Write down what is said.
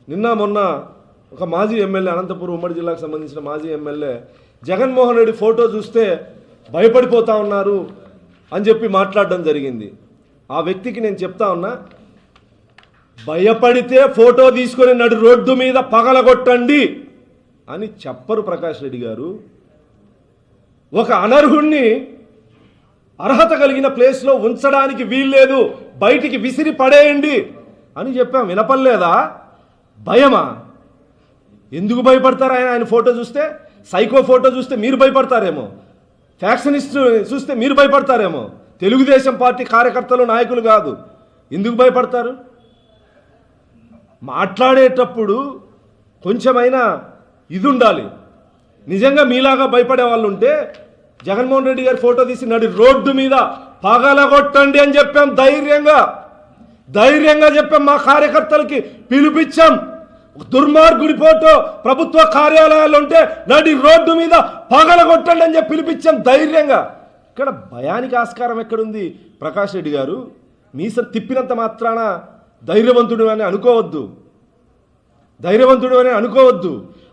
నిన్న మొన్న ఒక మాజీ ఎమ్మెల్యే, అనంతపురం ఉమ్మడి జిల్లాకు సంబంధించిన మాజీ ఎమ్మెల్యే జగన్మోహన్ రెడ్డి ఫోటో చూస్తే భయపడిపోతా ఉన్నారు అని చెప్పి మాట్లాడడం జరిగింది. ఆ వ్యక్తికి నేను చెప్తా ఉన్నా, భయపడితే ఫోటో తీసుకొని నడి రోడ్డు మీద పగలగొట్టండి అని చెప్పరు ప్రకాష్ రెడ్డి గారు. ఒక అనర్హుణ్ణి అర్హత కలిగిన ప్లేస్లో ఉంచడానికి వీల్లేదు, బయటికి విసిరి పడేయండి అని చెప్పాం. వినపడలేదా? భయమా? ఎందుకు భయపడతారు? ఆయన ఫోటో చూస్తే, సైకో ఫోటో చూస్తే మీరు భయపడతారేమో, ఫ్యాక్షనిస్ట్ చూస్తే మీరు భయపడతారేమో. తెలుగుదేశం పార్టీ కార్యకర్తలు, నాయకులు కాదు. ఎందుకు భయపడతారు? మాట్లాడేటప్పుడు కొంచెమైనా ఇది ఉండాలి. నిజంగా మీలాగా భయపడే వాళ్ళు ఉంటే జగన్మోహన్ రెడ్డి గారి ఫోటో తీసి నడి రోడ్డు మీద పగలగొట్టండి అని చెప్పాం. ధైర్యంగా చెప్పాం. మా కార్యకర్తలకి పిలిపించాం. దుర్మార్గుడి ఫోటో ప్రభుత్వ కార్యాలయాల్లో ఉంటే నడి రోడ్డు మీద పగలగొట్టండి అని చెప్పి పిలిపించాం ధైర్యంగా. ఇక్కడ భయానికి ఆస్కారం ఎక్కడుంది? ప్రకాష్ రెడ్డి గారు మీసర్ తిప్పినంత మాత్రాన ధైర్యవంతుడు అని అనుకోవద్దు.